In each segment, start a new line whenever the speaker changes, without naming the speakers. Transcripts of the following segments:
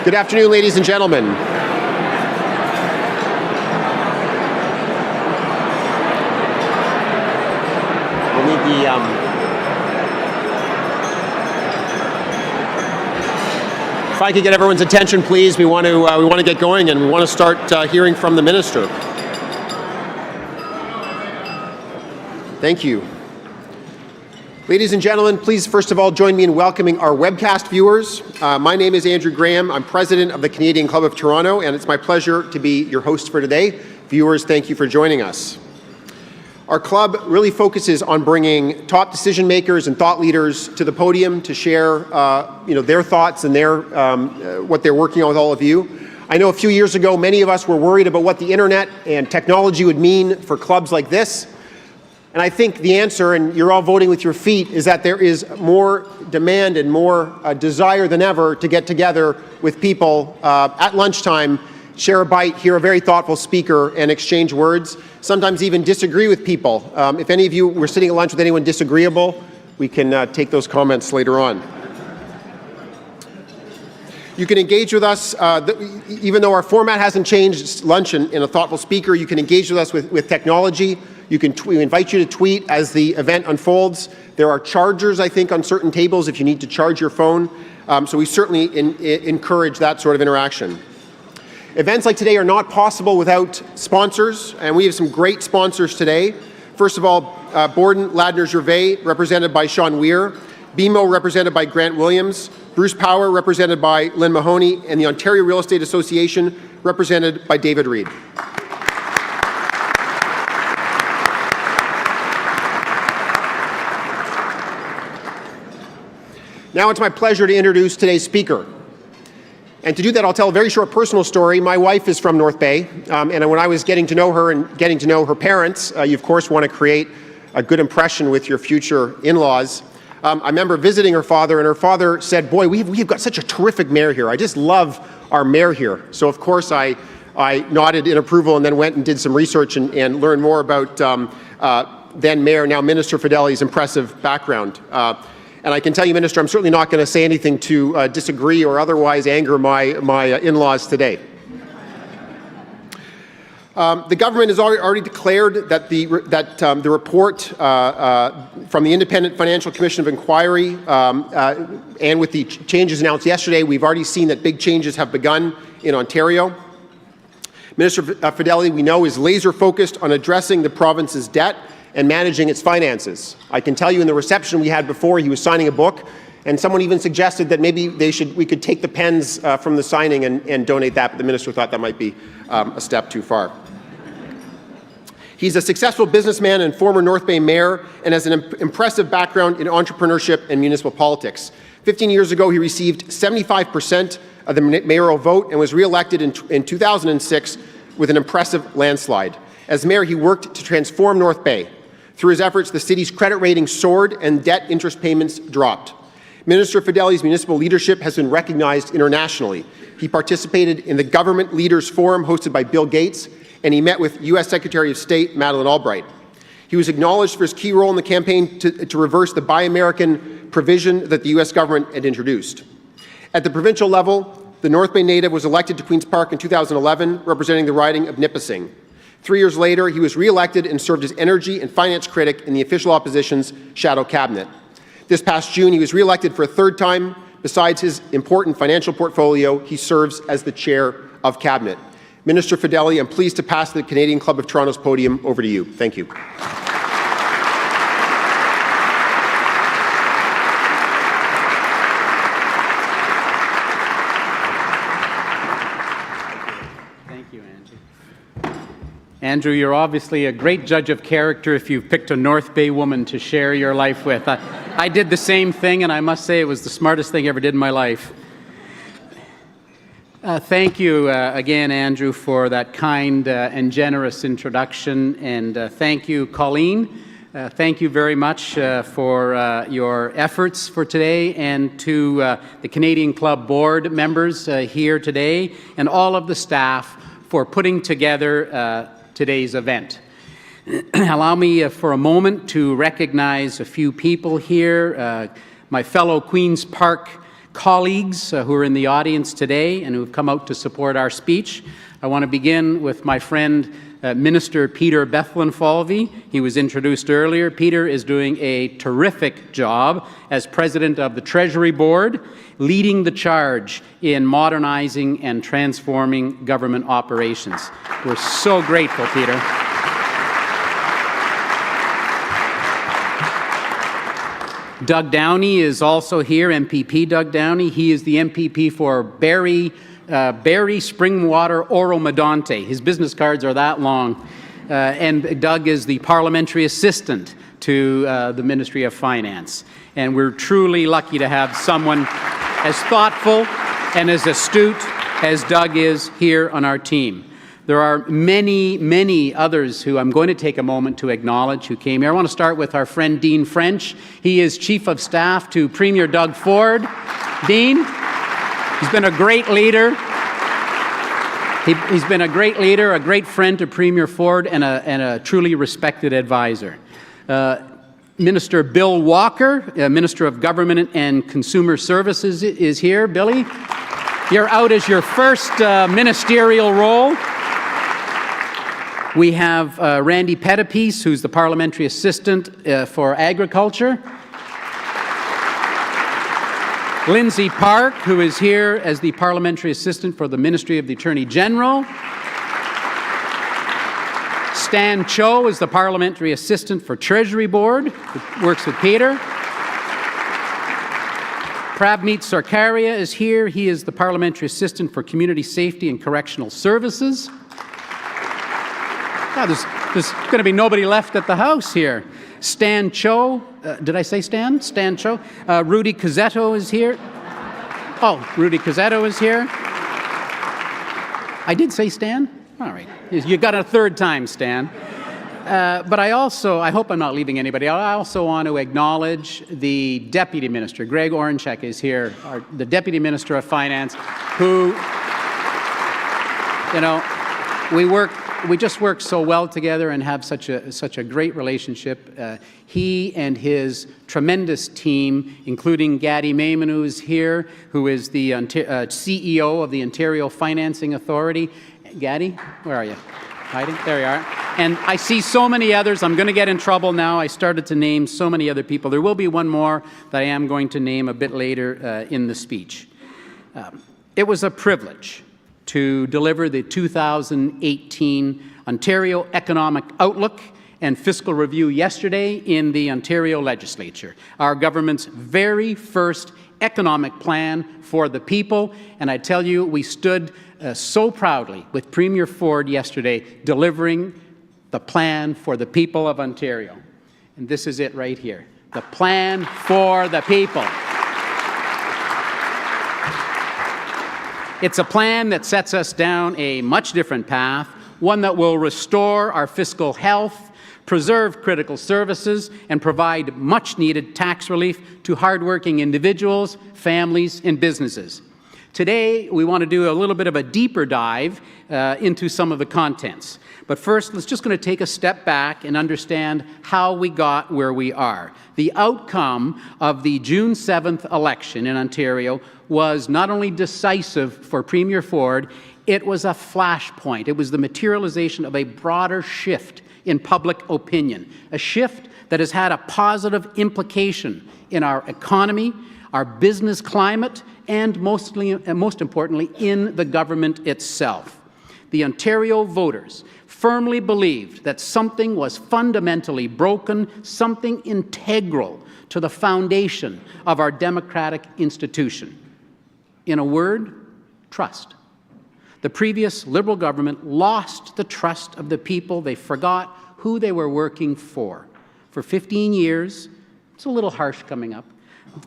Good afternoon, ladies and gentlemen. We'll need the if I could get everyone's attention, please. We want to get going, and we want to start hearing from the minister. Thank you. Ladies and gentlemen, please first of all join me in welcoming our webcast viewers. My name is Andrew Graham. I'm president of the Canadian Club of Toronto, and it's my pleasure to be your host for today. Viewers, thank you for joining us. Our club really focuses on bringing top decision makers and thought leaders to the podium to share their thoughts and their what they're working on with all of you. I know a few years ago many of us were worried about what the internet and technology would mean for clubs like this. And I think the answer, and you're all voting with your feet, is that there is more demand and more desire than ever to get together with people at lunchtime, share a bite, hear a very thoughtful speaker, and exchange words, sometimes even disagree with people. If any of you were sitting at lunch with anyone disagreeable, we can take those comments later on. You can engage with us, even though our format hasn't changed, lunch and a thoughtful speaker, you can engage with us with technology. We invite you to tweet as the event unfolds. There are chargers, I think, on certain tables if you need to charge your phone. So we certainly encourage that sort of interaction. Events like today are not possible without sponsors, and we have some great sponsors today. First of all, Borden Ladner Gervais, represented by Sean Weir, BMO, represented by Grant Williams, Bruce Power, represented by Lynn Mahoney, and the Ontario Real Estate Association, represented by David Reed. Now it's my pleasure to introduce today's speaker. And to do that, I'll tell a very short personal story. My wife is from North Bay, and when I was getting to know her and getting to know her parents, you of course want to create a good impression with your future in-laws. I remember visiting her father, and her father said, "Boy, we've got such a terrific mayor here. I just love our mayor here." So of course I nodded in approval and then went and did some research and learned more about then Mayor, now Minister Fedeli's impressive background. And I can tell you, Minister, I'm certainly not going to say anything to disagree or otherwise anger my in-laws today. The government has already declared that the report from the Independent Financial Commission of Inquiry and with the changes announced yesterday, we've already seen that big changes have begun in Ontario. Minister Fedeli, we know, is laser-focused on addressing the province's debt and managing its finances. I can tell you in the reception we had before, he was signing a book, and someone even suggested that maybe we could take the pens from the signing and donate that, but the minister thought that might be a step too far. He's a successful businessman and former North Bay mayor and has an impressive background in entrepreneurship and municipal politics. 15 years ago, he received 75% of the mayoral vote and was re-elected in 2006 with an impressive landslide. As mayor, he worked to transform North Bay. Through his efforts, the city's credit rating soared and debt interest payments dropped. Minister Fedeli's municipal leadership has been recognized internationally. He participated in the Government Leaders Forum hosted by Bill Gates, and he met with U.S. Secretary of State Madeleine Albright. He was acknowledged for his key role in the campaign to reverse the Buy American provision that the U.S. government had introduced. At the provincial level, the North Bay native was elected to Queen's Park in 2011, representing the riding of Nipissing. 3 years later, he was re-elected and served as energy and finance critic in the official opposition's shadow cabinet. This past June, he was re-elected for a third time. Besides his important financial portfolio, he serves as the chair of cabinet. Minister Fedeli, I'm pleased to pass the Canadian Club of Toronto's podium over to you. Thank you.
Andrew, you're obviously a great judge of character if you've picked a North Bay woman to share your life with. I did the same thing, and I must say it was the smartest thing I ever did in my life. Thank you again, Andrew, for that kind and generous introduction, and thank you, Colleen. Thank you very much for your efforts for today, and to the Canadian Club board members here today, and all of the staff for putting together today's event. Allow me for a moment to recognize a few people here. My fellow Queen's Park colleagues who are in the audience today and who have come out to support our speech. I want to begin with my friend, Minister Peter Bethlenfalvy. He was introduced earlier. Peter is doing a terrific job as President of the Treasury Board, leading the charge in modernizing and transforming government operations. We're so grateful, Peter. Doug Downey is also here, MPP Doug Downey. He is the MPP for Barrie Springwater Oro-Medonte. His business cards are that long. And Doug is the parliamentary assistant to the Ministry of Finance. And we're truly lucky to have someone as thoughtful and as astute as Doug is here on our team. There are many, many others who I'm going to take a moment to acknowledge who came here. I want to start with our friend Dean French. He is Chief of Staff to Premier Doug Ford. Dean, he's been a great leader. He's been a great leader, a great friend to Premier Ford, and a truly respected advisor. Minister Bill Walker, Minister of Government and Consumer Services, is here. Billy, you're out as your first ministerial role. We have Randy Pettipies, who's the Parliamentary Assistant for Agriculture. Lindsay Park, who is here as the Parliamentary Assistant for the Ministry of the Attorney General. Stan Cho is the Parliamentary Assistant for Treasury Board, who works with Peter. Prabmeet Sarkaria is here. He is the Parliamentary Assistant for Community Safety and Correctional Services. Now, there's going to be nobody left at the house here. Stan Cho, did I say Stan? Stan Cho. Rudy Cazzetto is here. Oh, Rudy Cazzetto is here. I did say Stan? All right. You got a third time, Stan. But I hope I'm not leaving anybody out. I also want to acknowledge the Deputy Minister. Greg Orenchek is here, the Deputy Minister of Finance, who, you know, we just work so well together and have such a great relationship. He and his tremendous team, including Gadi Mayman, who is here, who is the CEO of the Ontario Financing Authority. Gadi, where are you? Hiding? There you are. And I see so many others. I'm going to get in trouble now. I started to name so many other people. There will be one more that I am going to name a bit later in the speech. It was a privilege to deliver the 2018 Ontario Economic Outlook and Fiscal Review yesterday in the Ontario Legislature, our government's very first economic plan for the people. And I tell you, we stood so proudly with Premier Ford yesterday delivering the plan for the people of Ontario. And this is it right here, the plan for the people. It's a plan that sets us down a much different path, one that will restore our fiscal health, preserve critical services, and provide much-needed tax relief to hardworking individuals, families, and businesses. Today, we want to do a little bit of a deeper dive into some of the contents. But first, let's just going to take a step back and understand how we got where we are. The outcome of the June 7th election in Ontario was not only decisive for Premier Ford, it was a flashpoint. It was the materialization of a broader shift in public opinion, a shift that has had a positive implication in our economy, our business climate, and most importantly, in the government itself. The Ontario voters firmly believed that something was fundamentally broken, something integral to the foundation of our democratic institution. In a word, trust. The previous Liberal government lost the trust of the people. They forgot who they were working for. For 15 years, it's a little harsh coming up,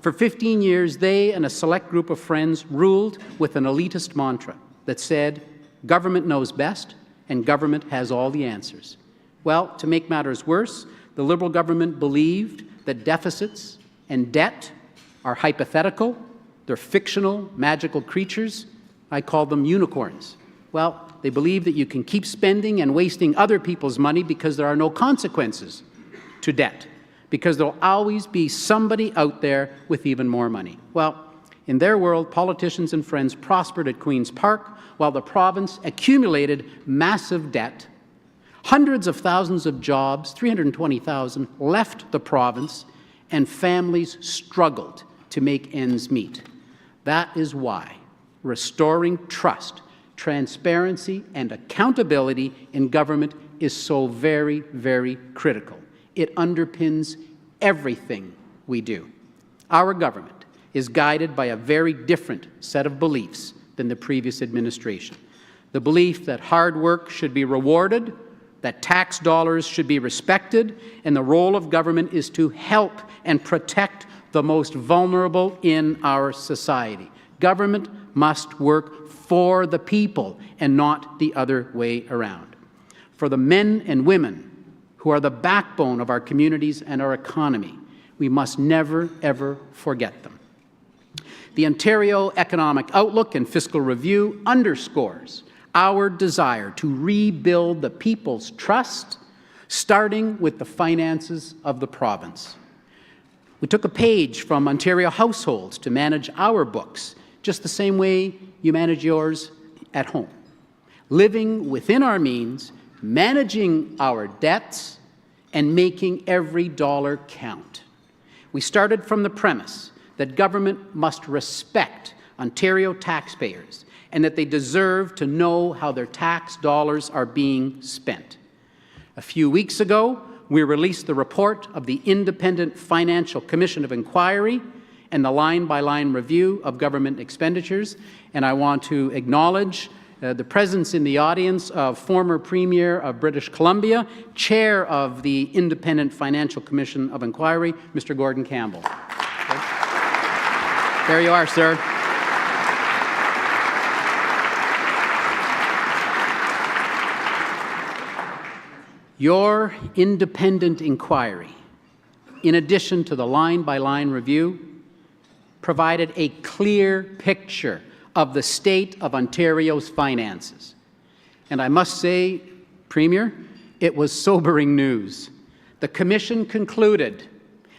for 15 years, they and a select group of friends ruled with an elitist mantra that said, government knows best and government has all the answers. Well, to make matters worse, the Liberal government believed that deficits and debt are hypothetical, they're fictional, magical creatures. I call them unicorns. Well, they believe that you can keep spending and wasting other people's money because there are no consequences to debt, because there'll always be somebody out there with even more money. Well, In their world, politicians and friends prospered at Queen's Park while the province accumulated massive debt. Hundreds of thousands of jobs, 320,000, left the province, and families struggled to make ends meet. That is why restoring trust, transparency, and accountability in government is so very, very critical. It underpins everything we do. Our government is guided by a very different set of beliefs than the previous administration. The belief that hard work should be rewarded, that tax dollars should be respected, and the role of government is to help and protect the most vulnerable in our society. Government must work for the people and not the other way around. For the men and women who are the backbone of our communities and our economy, we must never, ever forget them. The Ontario Economic Outlook and Fiscal Review underscores our desire to rebuild the people's trust, starting with the finances of the province. We took a page from Ontario households to manage our books, just the same way you manage yours at home. Living within our means, managing our debts, and making every dollar count. We started from the premise that government must respect Ontario taxpayers and that they deserve to know how their tax dollars are being spent. A few weeks ago, we released the report of the Independent Financial Commission of Inquiry and the line-by-line review of government expenditures, and I want to acknowledge the presence in the audience of former Premier of British Columbia, Chair of the Independent Financial Commission of Inquiry, Mr. Gordon Campbell. There you are, sir. Your independent inquiry, in addition to the line-by-line review, provided a clear picture of the state of Ontario's finances. And I must say, Premier, it was sobering news. The Commission concluded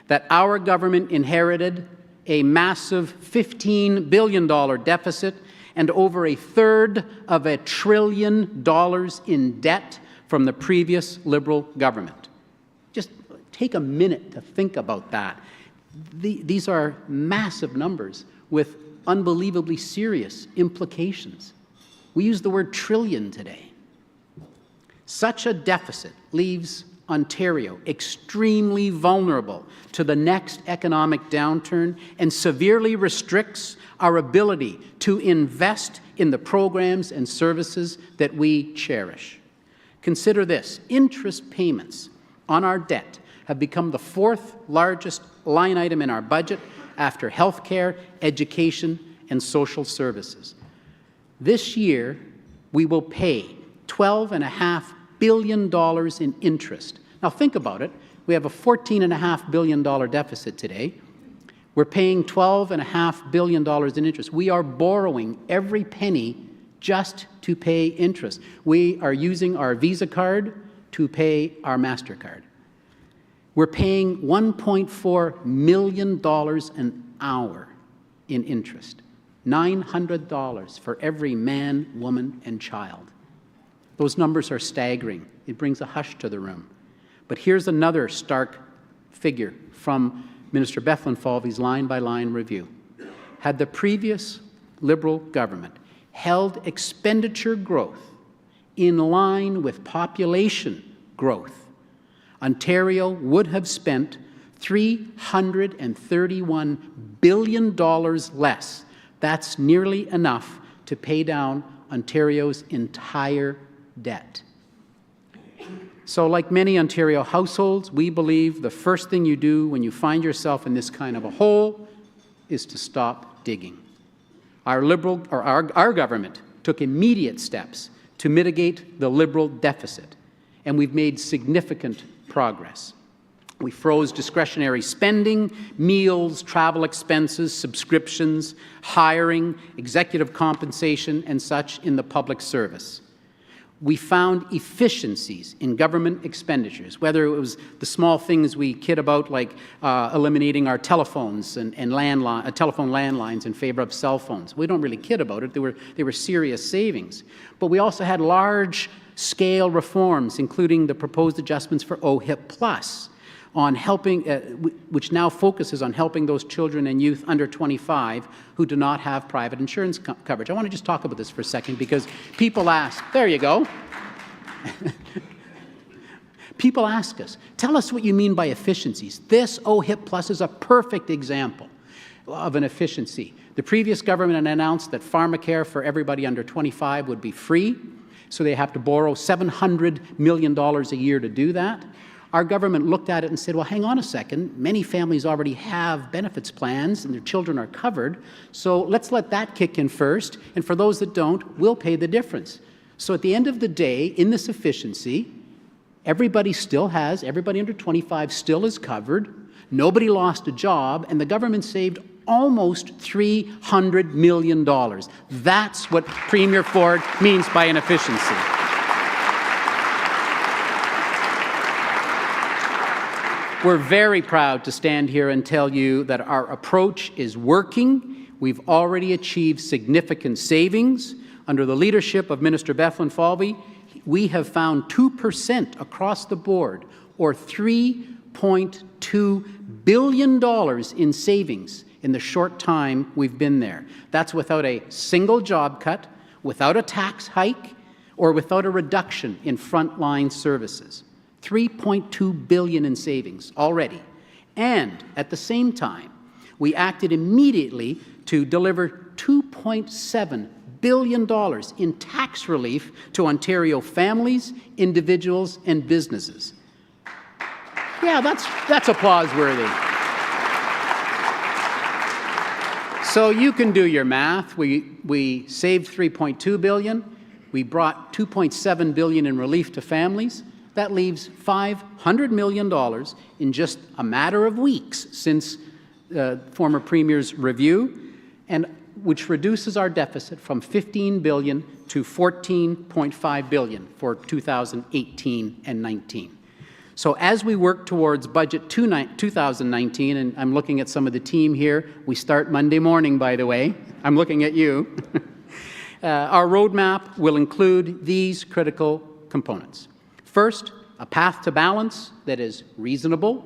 that our government inherited a massive $15 billion deficit and over $1/3 of $1 trillion in debt from the previous Liberal government. Just take a minute to think about that. These are massive numbers with unbelievably serious implications. We use the word trillion today. Such a deficit leaves Ontario extremely vulnerable to the next economic downturn and severely restricts our ability to invest in the programs and services that we cherish. Consider this: interest payments on our debt have become the 4th largest line item in our budget after health care, education, and social services. This year, we will pay $12.5 billion in interest. Now think about it. We have a $14.5 billion deficit today. We're paying $12.5 billion in interest. We are borrowing every penny just to pay interest. We are using our Visa card to pay our MasterCard. We're paying $1.4 million an hour in interest, $900 for every man, woman, and child. Those numbers are staggering. It brings a hush to the room. But here's another stark figure from Minister Bethlen Falvey's line-by-line review. Had the previous Liberal government held expenditure growth in line with population growth, Ontario would have spent $331 billion less. That's nearly enough to pay down Ontario's entire debt. So like many Ontario households, we believe the first thing you do when you find yourself in this kind of a hole is to stop digging. Our government took immediate steps to mitigate the Liberal deficit, and we've made significant progress. We froze discretionary spending, meals, travel expenses, subscriptions, hiring, executive compensation, and such in the public service. We found efficiencies in government expenditures, whether it was the small things we kid about, like eliminating our telephones and telephone landlines in favor of cell phones. We don't really kid about it. They were serious savings. But we also had large-scale reforms, including the proposed adjustments for OHIP Plus, on helping, which now focuses on helping those children and youth under 25 who do not have private insurance coverage. I want to just talk about this for a second because people ask, there you go. People ask us, tell us what you mean by efficiencies. This OHIP Plus is a perfect example of an efficiency. The previous government announced that pharmacare for everybody under 25 would be free, so they have to borrow $700 million a year to do that. Our government looked at it and said, well, hang on a second. Many families already have benefits plans and their children are covered, so let's let that kick in first, and for those that don't, we'll pay the difference. So at the end of the day, in this efficiency, everybody under 25 still is covered, nobody lost a job, and the government saved almost $300 million. That's what Premier Ford means by an efficiency. We're very proud to stand here and tell you that our approach is working. We've already achieved significant savings. Under the leadership of Minister Bethlyn Falvey, we have found 2% across the board, or $3.2 billion in savings in the short time we've been there. That's without a single job cut, without a tax hike, or without a reduction in frontline services. $3.2 billion in savings already. And at the same time, we acted immediately to deliver $2.7 billion in tax relief to Ontario families, individuals, and businesses. Yeah, that's applause-worthy. So you can do your math. We saved $3.2 billion. We brought $2.7 billion in relief to families. That leaves $500 million in just a matter of weeks since former Premier's review, and which reduces our deficit from $15 billion to $14.5 billion for 2018 and 19. So as we work towards Budget 2019, and I'm looking at some of the team here, we start Monday morning, by the way. I'm looking at you. Our roadmap will include these critical components. First, a path to balance that is reasonable,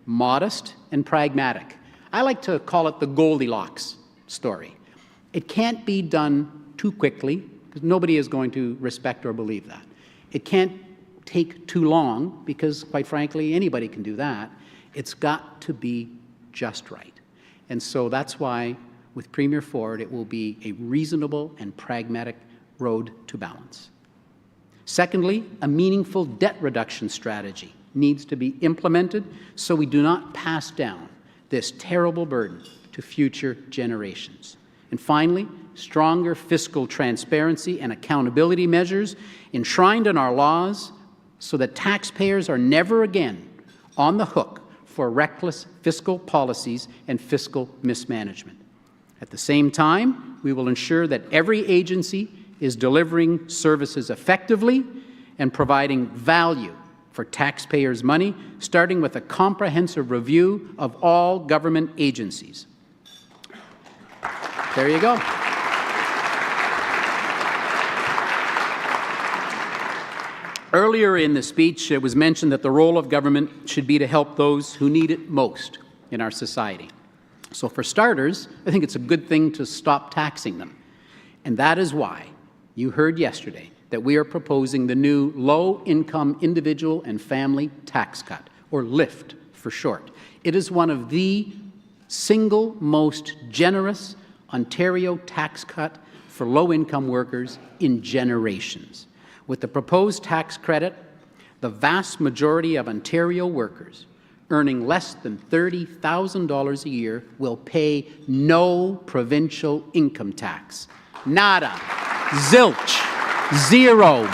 modest, and pragmatic. I like to call it the Goldilocks story. It can't be done too quickly, because nobody is going to respect or believe that. It can't take too long, because, quite frankly, anybody can do that. It's got to be just right. And so that's why, with Premier Ford, it will be a reasonable and pragmatic road to balance. Secondly, a meaningful debt reduction strategy needs to be implemented so we do not pass down this terrible burden to future generations. And finally, stronger fiscal transparency and accountability measures enshrined in our laws so that taxpayers are never again on the hook for reckless fiscal policies and fiscal mismanagement. At the same time, we will ensure that every agency is delivering services effectively and providing value for taxpayers' money, starting with a comprehensive review of all government agencies. There you go. Earlier in the speech, it was mentioned that the role of government should be to help those who need it most in our society. So for starters, I think it's a good thing to stop taxing them. And that is why you heard yesterday that we are proposing the new Low-Income Individual and Family Tax Cut, or LIFT for short. It is one of the single most generous Ontario tax cut for low-income workers in generations. With the proposed tax credit, the vast majority of Ontario workers earning less than $30,000 a year will pay no provincial income tax. Nada. Zilch. Zero.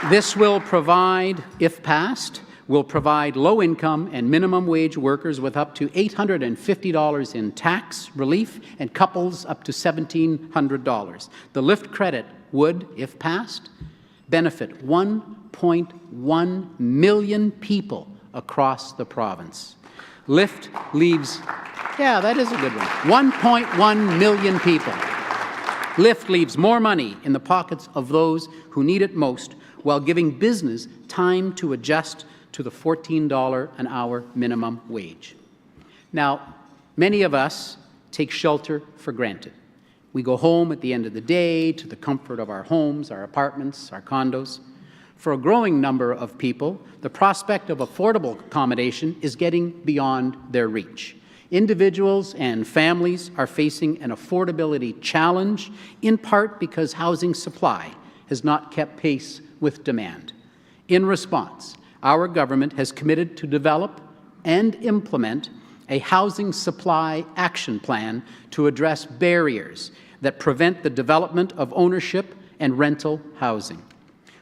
This will provide, if passed, will provide low-income and minimum wage workers with up to $850 in tax relief and couples up to $1,700. The LIFT credit would, if passed, benefit 1.1 million people across the province. LIFT leaves, yeah, that is a good one, 1.1 million people. LIFT leaves more money in the pockets of those who need it most while giving business time to adjust to the $14 an hour minimum wage. Now, many of us take shelter for granted. We go home at the end of the day to the comfort of our homes, our apartments, our condos. For a growing number of people, the prospect of affordable accommodation is getting beyond their reach. Individuals and families are facing an affordability challenge, in part because housing supply has not kept pace with demand. In response, our government has committed to develop and implement a housing supply action plan to address barriers that prevent the development of ownership and rental housing.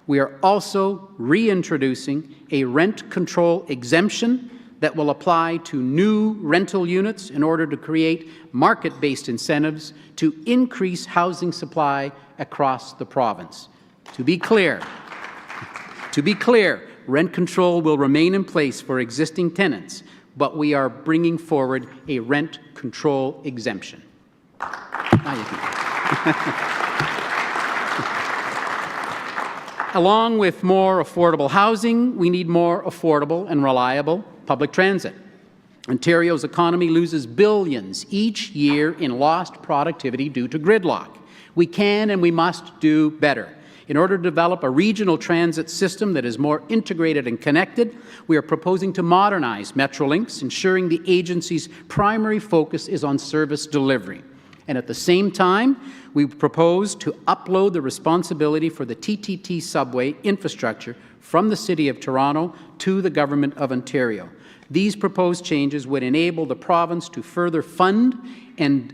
We are also reintroducing a rent control exemption that will apply to new rental units in order to create market-based incentives to increase housing supply across the province. To be clear, rent control will remain in place for existing tenants, but we are bringing forward a rent control exemption. Now you can. Along with more affordable housing, we need more affordable and reliable public transit. Ontario's economy loses billions each year in lost productivity due to gridlock. We can and we must do better. In order to develop a regional transit system that is more integrated and connected, we are proposing to modernize Metrolinx, ensuring the agency's primary focus is on service delivery. And at the same time, we propose to upload the responsibility for the TTT subway infrastructure from the City of Toronto to the Government of Ontario. These proposed changes would enable the province to further fund and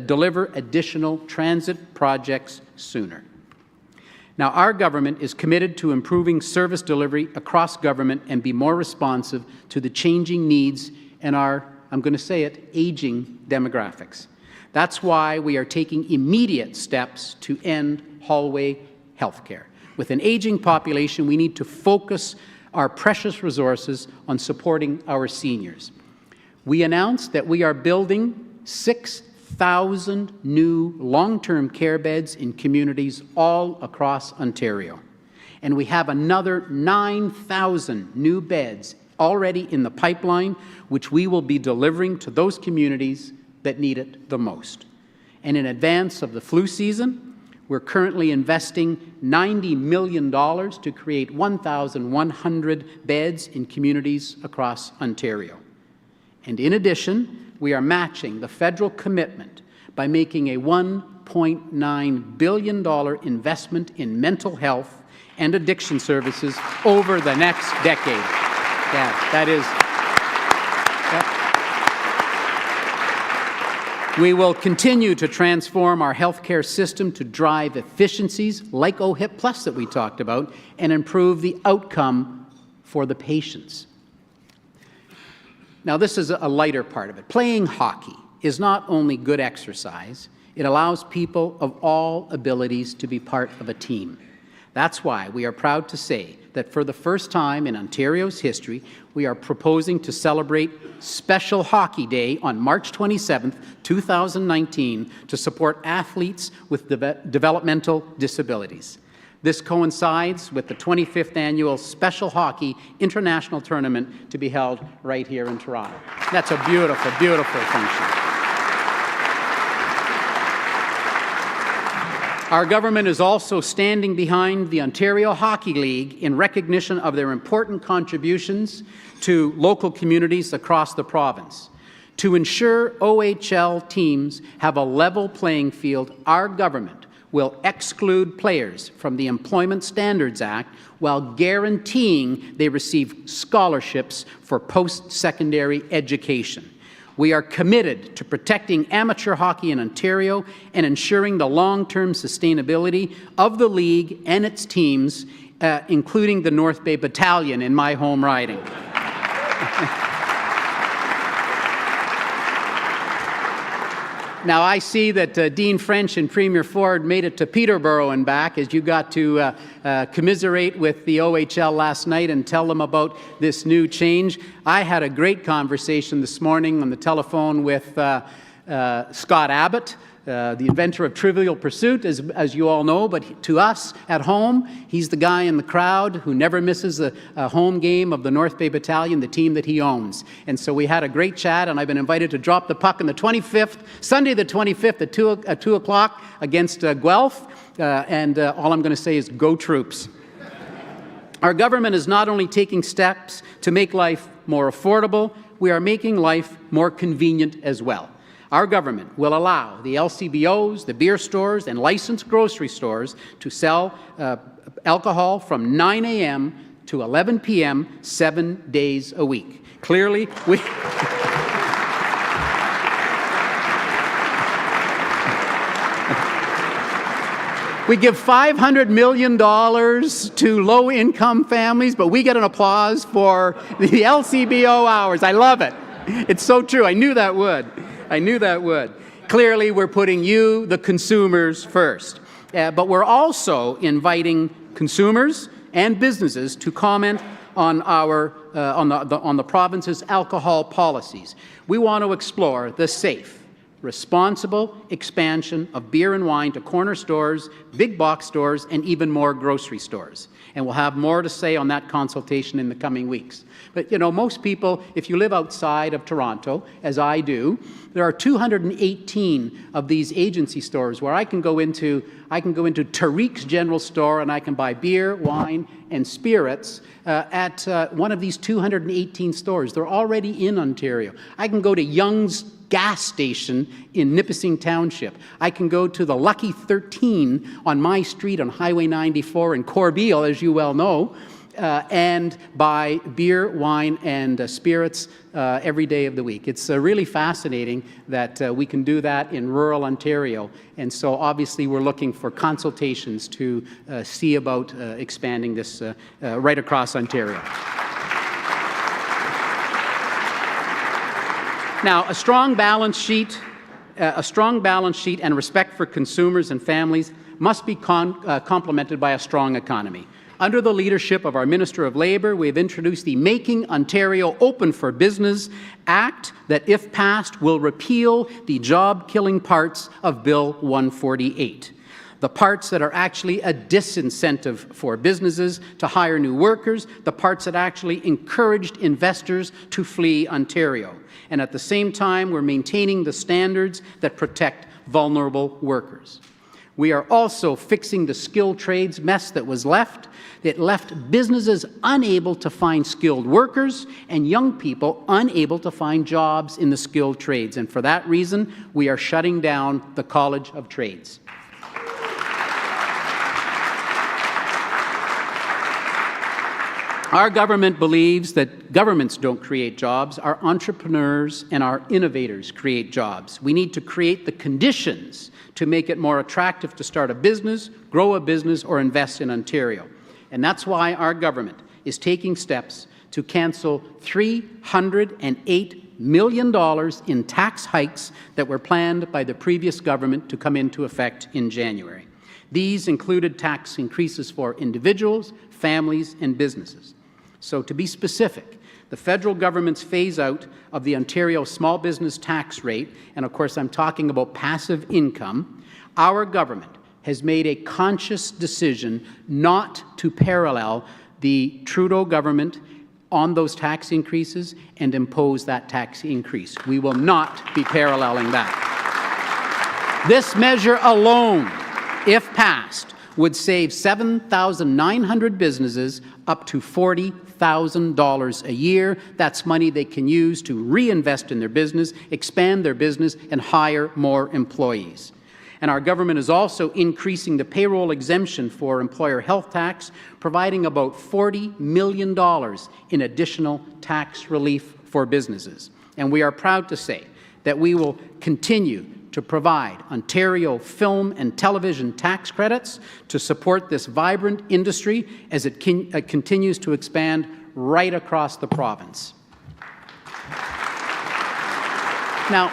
deliver additional transit projects sooner. Now, our government is committed to improving service delivery across government and be more responsive to the changing needs and our, I'm going to say it, aging demographics. That's why we are taking immediate steps to end hallway health care. With an aging population, we need to focus our precious resources on supporting our seniors. We announced that we are building 6,000 new long-term care beds in communities all across Ontario. And we have another 9,000 new beds already in the pipeline, which we will be delivering to those communities that need it the most. And in advance of the flu season, we're currently investing $90 million to create 1,100 beds in communities across Ontario. And in addition, we are matching the federal commitment by making a $1.9 billion investment in mental health and addiction services over the next decade. Yeah, that is... We will continue to transform our healthcare system to drive efficiencies like OHIP Plus that we talked about and improve the outcome for the patients. Now, this is a lighter part of it. Playing hockey is not only good exercise, it allows people of all abilities to be part of a team. That's why we are proud to say that for the first time in Ontario's history, we are proposing to celebrate Special Hockey Day on March 27, 2019, to support athletes with developmental disabilities. This coincides with the 25th Annual Special Hockey International Tournament to be held right here in Toronto. That's a beautiful, beautiful function. Our government is also standing behind the Ontario Hockey League in recognition of their important contributions to local communities across the province. To ensure OHL teams have a level playing field, our government will exclude players from the Employment Standards Act while guaranteeing they receive scholarships for post-secondary education. We are committed to protecting amateur hockey in Ontario and ensuring the long-term sustainability of the league and its teams, including the North Bay Battalion in my home riding. Now, I see that Dean French and Premier Ford made it to Peterborough and back as you got to commiserate with the OHL last night and tell them about this new change. I had a great conversation this morning on the telephone with Scott Abbott, the inventor of Trivial Pursuit, as you all know, but to us at home, he's the guy in the crowd who never misses a home game of the North Bay Battalion, the team that he owns. And so we had a great chat, and I've been invited to drop the puck on the 25th, Sunday the 25th at 2 o'clock against Guelph, and all I'm going to say is go Troops. Our government is not only taking steps to make life more affordable, we are making life more convenient as well. Our government will allow the LCBOs, the beer stores, and licensed grocery stores to sell alcohol from 9 a.m. to 11 p.m. 7 days a week. Clearly, we give $500 million to low-income families, but we get an applause for the LCBO hours. I love it. It's so true. I knew that would. I knew that would. Clearly, we're putting you, the consumers, first. But we're also inviting consumers and businesses to comment on on the province's alcohol policies. We want to explore the safe, responsible expansion of beer and wine to corner stores, big box stores, and even more grocery stores. And we'll have more to say on that consultation in the coming weeks. But, you know, most people, if you live outside of Toronto, as I do, there are 218 of these agency stores where I can go into Tariq's General Store and I can buy beer, wine, and spirits at one of these 218 stores. They're already in Ontario. I can go to Young's gas station in Nipissing Township. I can go to the Lucky 13 on my street on Highway 94 in Corbeil, as you well know, and buy beer, wine, and spirits every day of the week. It's really fascinating that we can do that in rural Ontario. And so obviously we're looking for consultations to see about expanding this right across Ontario. Now, a strong balance sheet and respect for consumers and families must be complemented by a strong economy. Under the leadership of our Minister of Labour, we have introduced the Making Ontario Open for Business Act that, if passed, will repeal the job-killing parts of Bill 148. The parts that are actually a disincentive for businesses to hire new workers, the parts that actually encouraged investors to flee Ontario. And at the same time, we're maintaining the standards that protect vulnerable workers. We are also fixing the skilled trades mess that was left. It left businesses unable to find skilled workers and young people unable to find jobs in the skilled trades. And for that reason, we are shutting down the College of Trades. Our government believes that governments don't create jobs. Our entrepreneurs and our innovators create jobs. We need to create the conditions to make it more attractive to start a business, grow a business, or invest in Ontario. And that's why our government is taking steps to cancel $308 million in tax hikes that were planned by the previous government to come into effect in January. These included tax increases for individuals, families, and businesses. So to be specific, the federal government's phase-out of the Ontario small business tax rate, and of course I'm talking about passive income, our government has made a conscious decision not to parallel the Trudeau government on those tax increases and impose that tax increase. We will not be paralleling that. This measure alone, if passed, would save 7,900 businesses up to $40,000 a year. That's money they can use to reinvest in their business, expand their business, and hire more employees. And our government is also increasing the payroll exemption for employer health tax, providing about $40 million in additional tax relief for businesses. And we are proud to say that we will continue to provide Ontario film and television tax credits to support this vibrant industry as it continues to expand right across the province. Now,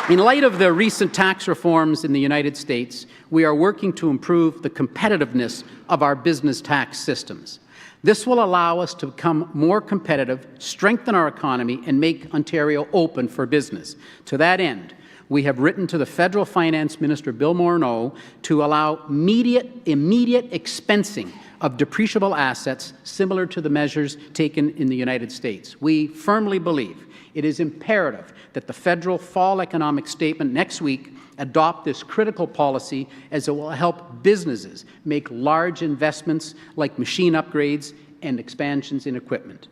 in light of the recent tax reforms in the United States, we are working to improve the competitiveness of our business tax systems. This will allow us to become more competitive, strengthen our economy, and make Ontario open for business. To that end, we have written to the Federal Finance Minister, Bill Morneau, to allow immediate expensing of depreciable assets similar to the measures taken in the United States. We firmly believe it is imperative that the federal fall economic statement next week adopt this critical policy, as it will help businesses make large investments like machine upgrades and expansions in equipment.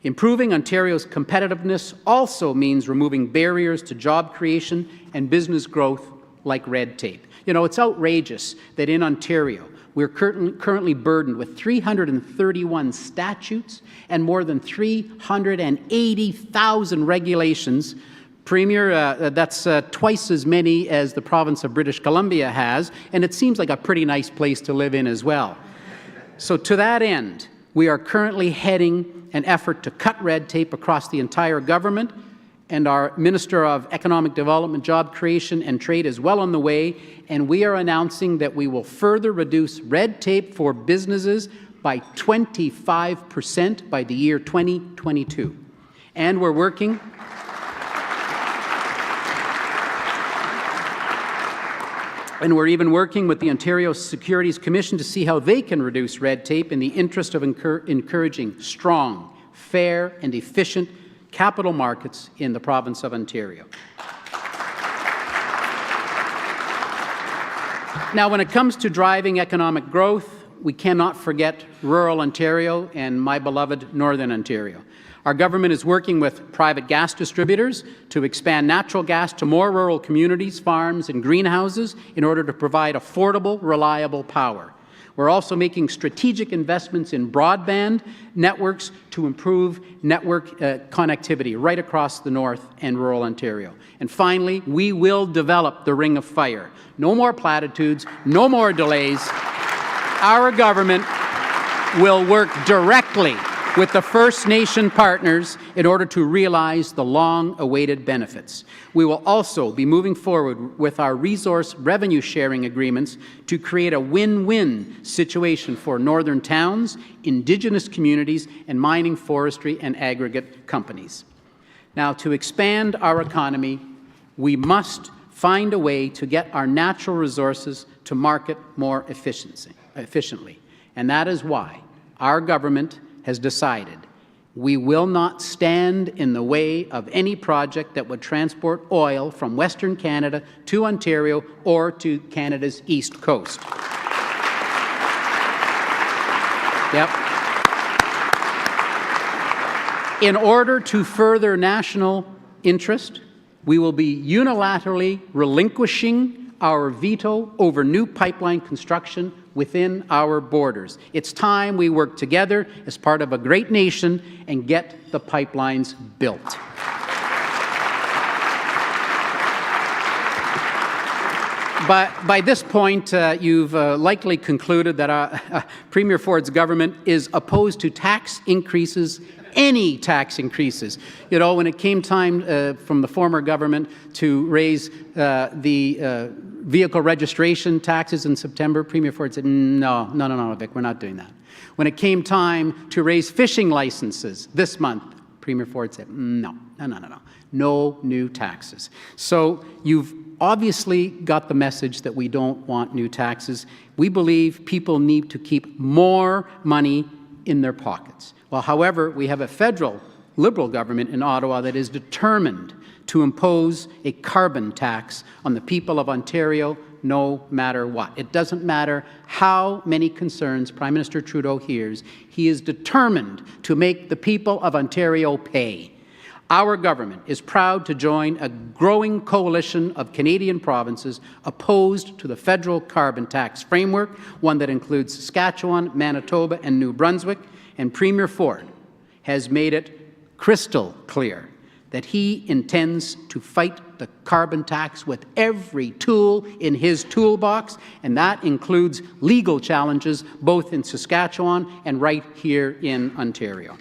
Improving Ontario's competitiveness also means removing barriers to job creation and business growth like red tape. You know, it's outrageous that in Ontario, we're currently burdened with 331 statutes and more than 380,000 regulations. Premier, that's twice as many as the province of British Columbia has, and it seems like a pretty nice place to live in as well. So to that end, we are currently heading an effort to cut red tape across the entire government, and our Minister of Economic Development, Job Creation and Trade is well on the way, and we are announcing that we will further reduce red tape for businesses by 25% by the year 2022. And we're working we're even working with the Ontario Securities Commission to see how they can reduce red tape in the interest of encouraging strong, fair, and efficient capital markets in the province of Ontario. Now, when it comes to driving economic growth, we cannot forget rural Ontario and my beloved Northern Ontario. Our government is working with private gas distributors to expand natural gas to more rural communities, farms, and greenhouses in order to provide affordable, reliable power. We're also making strategic investments in broadband networks to improve network connectivity right across the North and rural Ontario. And finally, we will develop the Ring of Fire. No more platitudes, no more delays. Our government will work directly with the First Nation partners in order to realize the long-awaited benefits. We will also be moving forward with our resource revenue sharing agreements to create a win-win situation for northern towns, Indigenous communities, and mining, forestry, and aggregate companies. Now, to expand our economy, we must find a way to get our natural resources to market more efficiently. And that is why our government has decided we will not stand in the way of any project that would transport oil from Western Canada to Ontario or to Canada's East Coast. Yep. In order to further national interest, we will be unilaterally relinquishing our veto over new pipeline construction within our borders. It's time we work together as part of a great nation and get the pipelines built. But by this point, you've likely concluded that Premier Ford's government is opposed to tax increases, any tax increases. You know, when it came time from the former government to raise the vehicle registration taxes in September, Premier Ford said, no, Vic, we're not doing that. When it came time to raise fishing licenses this month, Premier Ford said, no new taxes. So you've obviously got the message that we don't want new taxes. We believe people need to keep more money in their pockets. Well, however, we have a federal Liberal government in Ottawa that is determined to impose a carbon tax on the people of Ontario no matter what. It doesn't matter how many concerns Prime Minister Trudeau hears, he is determined to make the people of Ontario pay. Our government is proud to join a growing coalition of Canadian provinces opposed to the federal carbon tax framework, one that includes Saskatchewan, Manitoba, and New Brunswick, and Premier Ford has made it crystal clear that he intends to fight the carbon tax with every tool in his toolbox, and that includes legal challenges both in Saskatchewan and right here in Ontario.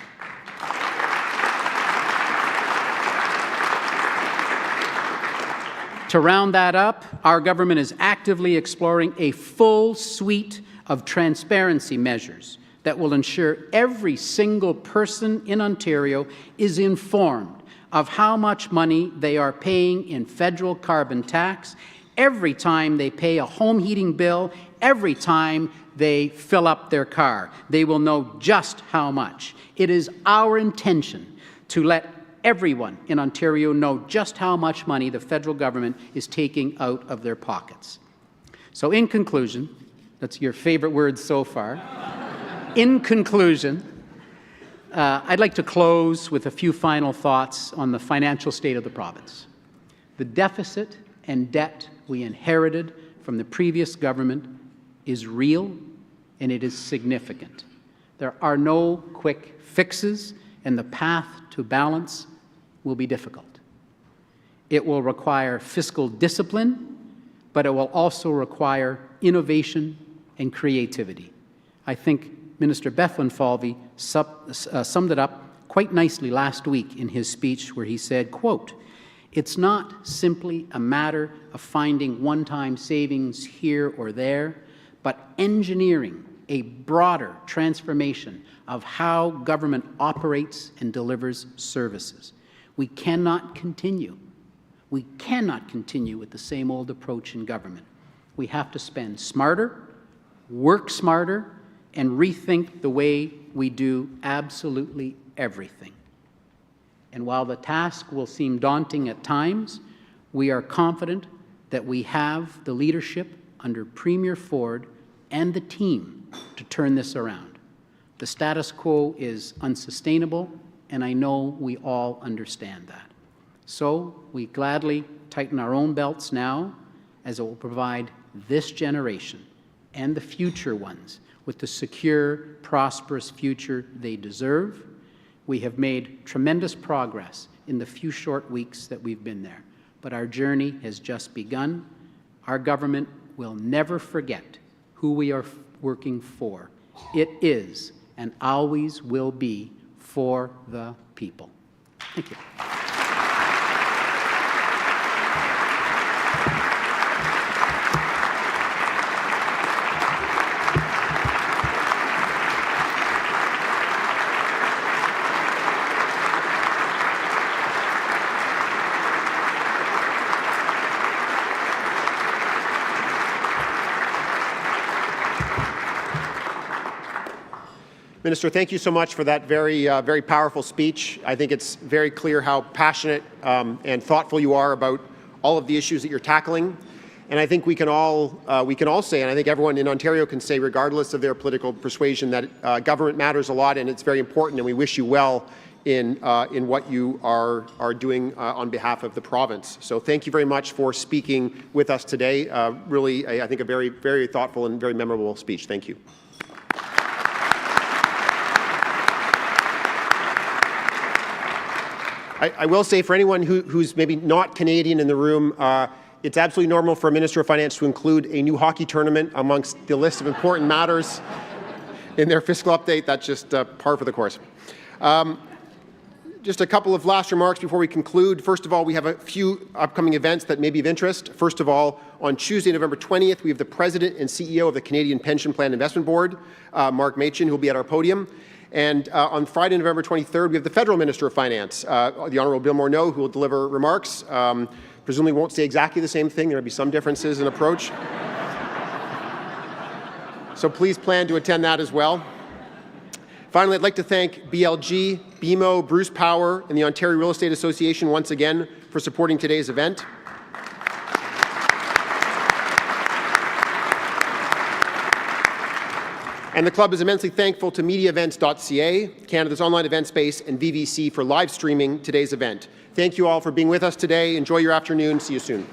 To round that up, our government is actively exploring a full suite of transparency measures that will ensure every single person in Ontario is informed of how much money they are paying in federal carbon tax every time they pay a home heating bill, every time they fill up their car. They will know just how much. It is our intention to let everyone in Ontario know just how much money the federal government is taking out of their pockets. So in conclusion, that's your favorite word so far. In conclusion, I'd like to close with a few final thoughts on the financial state of the province. The deficit and debt we inherited from the previous government is real and it is significant. There are no quick fixes, and the path to balance will be difficult. It will require fiscal discipline, but it will also require innovation and creativity. I think Minister Bethlenfalvy summed it up quite nicely last week in his speech where he said, quote, "It's not simply a matter of finding one-time savings here or there, but engineering a broader transformation of how government operates and delivers services." We cannot continue with the same old approach in government. We have to spend smarter, work smarter, and rethink the way we do absolutely everything. And while the task will seem daunting at times, we are confident that we have the leadership under Premier Ford and the team to turn this around. The status quo is unsustainable, and I know we all understand that. So we gladly tighten our own belts now, as it will provide this generation and the future ones with the secure, prosperous future they deserve. We have made tremendous progress in the few short weeks that we've been there, but our journey has just begun. Our government will never forget who we are working for. It is and always will be for the people. Thank you.
Minister, thank you so much for that very powerful speech. I think it's very clear how passionate and thoughtful you are about all of the issues that you're tackling. And I think we can all say, and I think everyone in Ontario can say, regardless of their political persuasion, that government matters a lot and it's very important, and we wish you well in what you are doing on behalf of the province. So thank you very much for speaking with us today. Really, I think a very thoughtful and very memorable speech. Thank you. I will say, for anyone who's maybe not Canadian in the room, it's absolutely normal for a Minister of Finance to include a new hockey tournament amongst the list of important matters in their fiscal update. That's just par for the course. Just a couple of last remarks before we conclude. First of all, we have a few upcoming events that may be of interest. First of all, on Tuesday, November 20th, we have the President and CEO of the Canadian Pension Plan Investment Board, Mark Machin, who will be at our podium. And on Friday, November 23rd, we have the Federal Minister of Finance, the Honourable Bill Morneau, who will deliver remarks. Presumably won't say exactly the same thing. There will be some differences in approach. So please plan to attend that as well. Finally, I'd like to thank BLG, BMO, Bruce Power, and the Ontario Real Estate Association once again for supporting today's event. And the club is immensely thankful to MediaEvents.ca, Canada's online event space, and VVC for live streaming today's event. Thank you all for being with us today. Enjoy your afternoon. See you soon.